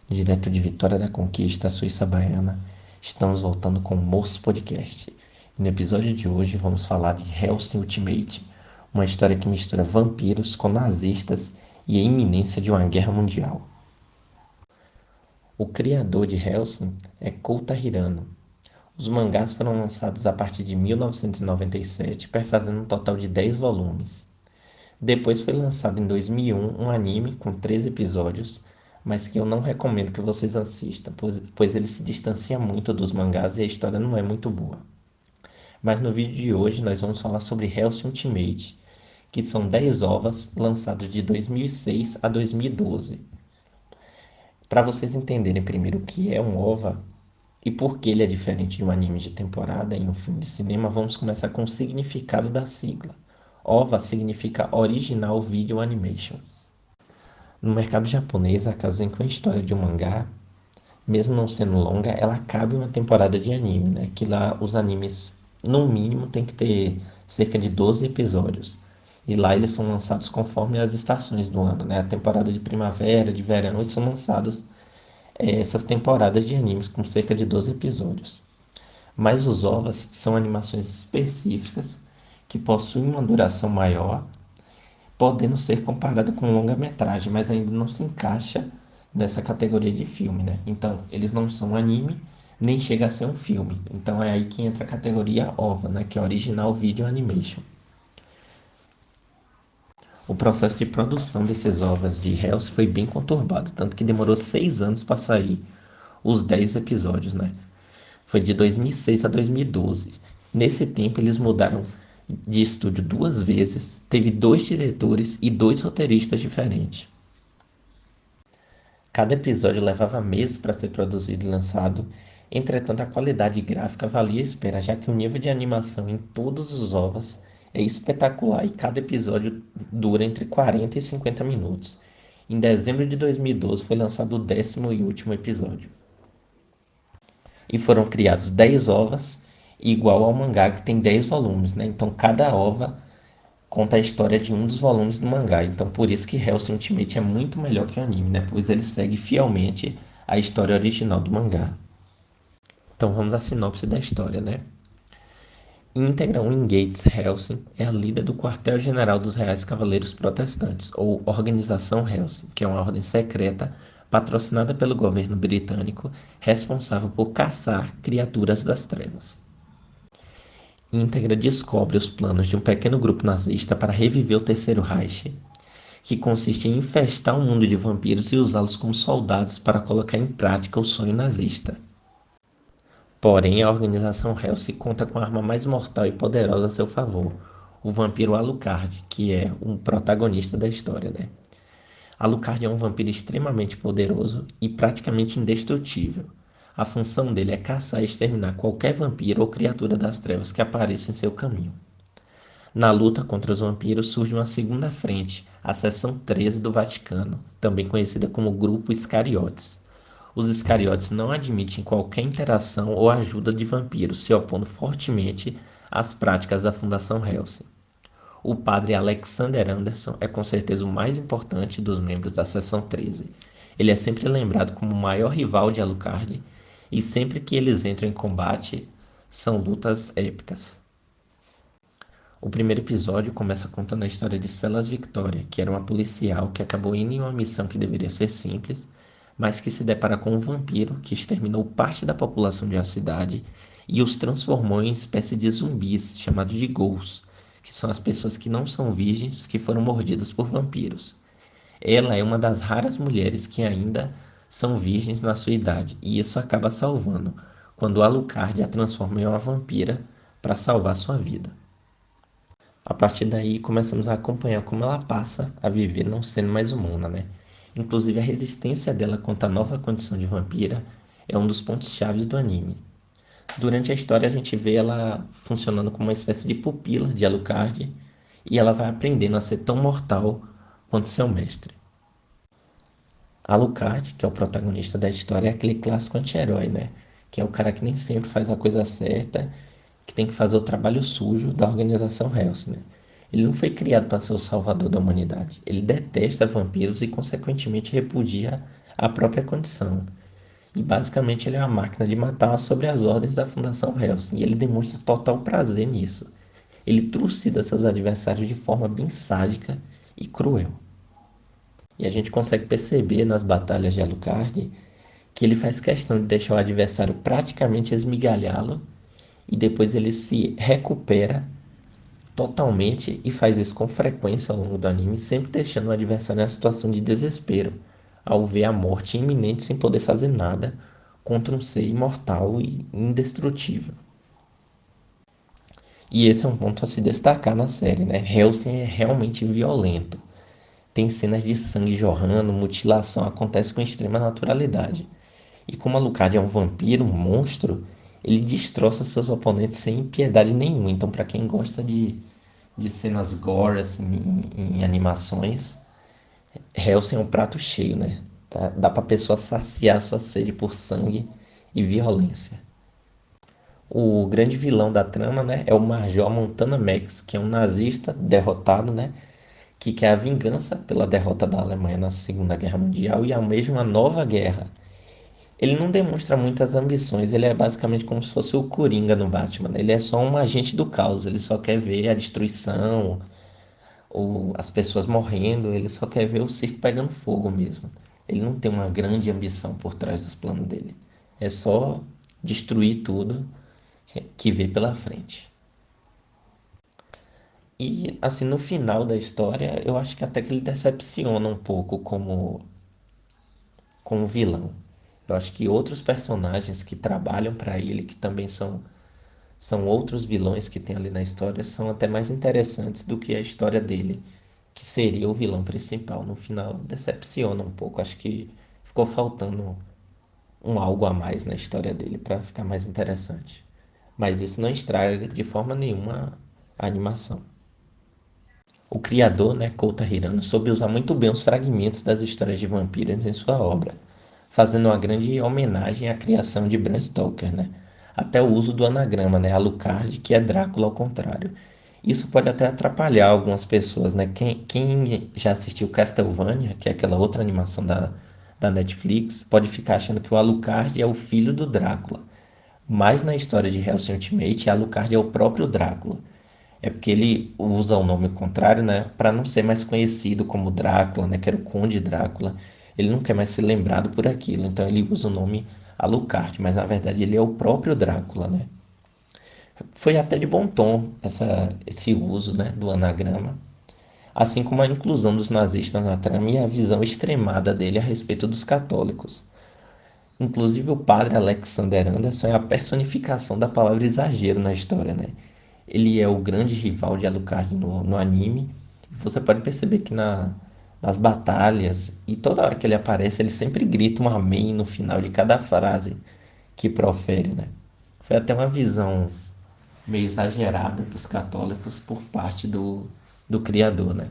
Direto de Vitória da Conquista, Suíça Baiana, estamos voltando com o Morso Podcast. E no episódio de hoje vamos falar de Hellsing Ultimate, uma história que mistura vampiros com nazistas e a iminência de uma guerra mundial. O criador de Hellsing é Kouta Hirano. Os mangás foram lançados a partir de 1997, perfazendo um total de 10 volumes. Depois foi lançado em 2001 um anime com 13 episódios, mas que eu não recomendo que vocês assistam, pois ele se distancia muito dos mangás e a história não é muito boa. Mas no vídeo de hoje nós vamos falar sobre Hellsing Ultimate, que são 10 ovas lançados de 2006 a 2012. Para vocês entenderem primeiro o que é um OVA e por que ele é diferente de um anime de temporada em um filme de cinema, vamos começar com o significado da sigla. OVA significa Original Video Animation. No mercado japonês, a casa em que uma história de um mangá, mesmo não sendo longa, ela cabe em uma temporada de anime, né? Que lá os animes, no mínimo, tem que ter cerca de 12 episódios. E lá eles são lançados conforme as estações do ano, né? A temporada de primavera, de verão, e são lançados essas temporadas de animes com cerca de 12 episódios. Mas os OVAs são animações específicas que possuem uma duração maior, podendo ser comparada com longa-metragem, mas ainda não se encaixa nessa categoria de filme, né? Então, eles não são anime, nem chega a ser um filme. Então, é aí que entra a categoria OVA, né? Que é Original Video Animation. O processo de produção desses OVAs de Hells foi bem conturbado, tanto que demorou 6 anos para sair os 10 episódios, né? Foi de 2006 a 2012. Nesse tempo, eles mudaram de estúdio 2 vezes, teve 2 diretores e 2 roteiristas diferentes. Cada episódio levava meses para ser produzido e lançado, entretanto a qualidade gráfica valia a espera, já que o nível de animação em todos os OVAs é espetacular e cada episódio dura entre 40 e 50 minutos. Em dezembro de 2012 foi lançado o 10º e último episódio. E foram criados 10 ovas, igual ao mangá que tem 10 volumes, né? Então cada ova conta a história de um dos volumes do mangá. Então por isso que Hellsing Ultimate é muito melhor que o anime, né? Pois ele segue fielmente a história original do mangá. Então vamos à sinopse da história, né? Íntegra Wingates Hellsing é a líder do Quartel-General dos Reais Cavaleiros Protestantes, ou Organização Hellsing, que é uma ordem secreta patrocinada pelo governo britânico, responsável por caçar criaturas das trevas. Íntegra descobre os planos de um pequeno grupo nazista para reviver o Terceiro Reich, que consiste em infestar o mundo de vampiros e usá-los como soldados para colocar em prática o sonho nazista. Porém, a organização Hellsing conta com a arma mais mortal e poderosa a seu favor, o vampiro Alucard, que é o protagonista da história, né? Alucard é um vampiro extremamente poderoso e praticamente indestrutível. A função dele é caçar e exterminar qualquer vampiro ou criatura das trevas que apareça em seu caminho. Na luta contra os vampiros surge uma segunda frente, a Seção 13 do Vaticano, também conhecida como Grupo Iscariotes. Os Iscariotes não admitem qualquer interação ou ajuda de vampiros, se opondo fortemente às práticas da Fundação Hellsing. O padre Alexander Anderson é com certeza o mais importante dos membros da Seção 13. Ele é sempre lembrado como o maior rival de Alucard, e sempre que eles entram em combate, são lutas épicas. O primeiro episódio começa contando a história de Celas Victoria, que era uma policial que acabou indo em uma missão que deveria ser simples, mas que se depara com um vampiro que exterminou parte da população de uma cidade e os transformou em espécie de zumbis, chamados de ghouls, que são as pessoas que não são virgens que foram mordidas por vampiros. Ela é uma das raras mulheres que ainda são virgens na sua idade, e isso acaba salvando quando Alucard a transforma em uma vampira para salvar sua vida. A partir daí, começamos a acompanhar como ela passa a viver não sendo mais humana, né? Inclusive, a resistência dela contra a nova condição de vampira é um dos pontos chaves do anime. Durante a história, a gente vê ela funcionando como uma espécie de pupila de Alucard e ela vai aprendendo a ser tão mortal quanto seu mestre. Alucard, que é o protagonista da história, é aquele clássico anti-herói, né? Que é o cara que nem sempre faz a coisa certa, que tem que fazer o trabalho sujo da organização Hellsing, né? Ele não foi criado para ser o salvador da humanidade. Ele detesta vampiros e, consequentemente, repudia a própria condição. E basicamente ele é uma máquina de matar sobre as ordens da Fundação Hellsing. E ele demonstra total prazer nisso. Ele trucida seus adversários de forma bem sádica e cruel. E a gente consegue perceber nas batalhas de Alucard que ele faz questão de deixar o adversário praticamente esmigalhá-lo e depois ele se recupera totalmente e faz isso com frequência ao longo do anime, sempre deixando o adversário em situação de desespero, ao ver a morte iminente sem poder fazer nada contra um ser imortal e indestrutível. E esse é um ponto a se destacar na série, né? Hellsing é realmente violento. Tem cenas de sangue jorrando, mutilação acontece com extrema naturalidade. E como Alucard é um vampiro, um monstro, ele destroça seus oponentes sem piedade nenhuma. Então, para quem gosta de cenas gore assim, em animações, Hellsing é um prato cheio, né? Dá pra pessoa saciar sua sede por sangue e violência. O grande vilão da trama, né, é o Major Montana Max, que é um nazista derrotado, né, que quer a vingança pela derrota da Alemanha na Segunda Guerra Mundial e almeja uma nova guerra. Ele não demonstra muitas ambições, ele é basicamente como se fosse o Coringa no Batman, né? Ele é só um agente do caos, ele só quer ver a destruição, ou as pessoas morrendo, ele só quer ver o circo pegando fogo mesmo. Ele não tem uma grande ambição por trás dos planos dele. É só destruir tudo que vê pela frente. E assim, no final da história, eu acho que até que ele decepciona um pouco como vilão. Eu acho que outros personagens que trabalham para ele, que também são outros vilões que tem ali na história, são até mais interessantes do que a história dele, que seria o vilão principal. No final, decepciona um pouco. Acho que ficou faltando um algo a mais na história dele para ficar mais interessante. Mas isso não estraga de forma nenhuma a animação. O criador, né, Kouta Hirano, soube usar muito bem os fragmentos das histórias de vampiros em sua obra, fazendo uma grande homenagem à criação de Bram Stoker, né? Até o uso do anagrama, né, Alucard, que é Drácula ao contrário. Isso pode até atrapalhar algumas pessoas, né? Quem já assistiu Castlevania, que é aquela outra animação da Netflix, pode ficar achando que o Alucard é o filho do Drácula. Mas na história de Hellsing Ultimate, Alucard é o próprio Drácula. É porque ele usa o nome contrário, né, para não ser mais conhecido como Drácula, né, que era o Conde Drácula. Ele não quer mais ser lembrado por aquilo, então ele usa o nome Alucard, mas na verdade ele é o próprio Drácula, né? Foi até de bom tom esse uso, né, do anagrama, assim como a inclusão dos nazistas na trama e a visão extremada dele a respeito dos católicos. Inclusive o padre Alexander Anderson é a personificação da palavra exagero na história, né? Ele é o grande rival de Alucard no anime. Você pode perceber que nas batalhas e toda hora que ele aparece, ele sempre grita um amém no final de cada frase que profere, né? Foi até uma visão meio exagerada dos católicos por parte do criador, né?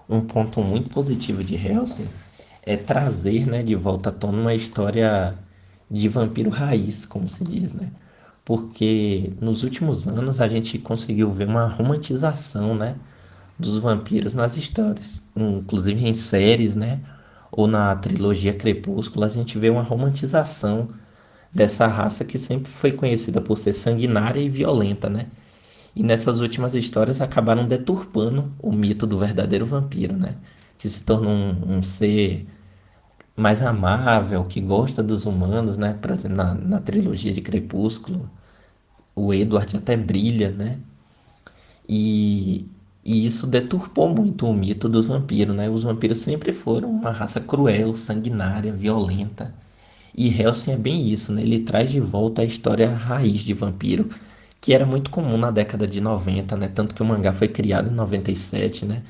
Um ponto muito positivo de Hellsing é trazer, né, de volta à tona uma história de vampiro raiz, como se diz, né? Porque nos últimos anos a gente conseguiu ver uma romantização, né, dos vampiros nas histórias, inclusive em séries, né, ou na trilogia Crepúsculo, a gente vê uma romantização dessa raça que sempre foi conhecida por ser sanguinária e violenta, né? E nessas últimas histórias acabaram deturpando o mito do verdadeiro vampiro, né? Que se tornou um ser mais amável, que gosta dos humanos, né? Por exemplo, na trilogia de Crepúsculo, o Edward até brilha, né? E, e isso deturpou muito o mito dos vampiros, né? Os vampiros sempre foram uma raça cruel, sanguinária, violenta. E Hellsing é bem isso, né? Ele traz de volta a história raiz de vampiro, que era muito comum na década de 90, né? Tanto que o mangá foi criado em 97, né?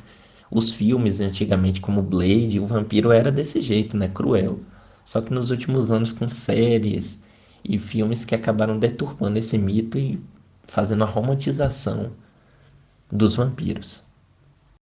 Os filmes antigamente, como Blade, o vampiro era desse jeito, né? Cruel. Só que nos últimos anos, com séries e filmes que acabaram deturpando esse mito e fazendo a romantização dos vampiros.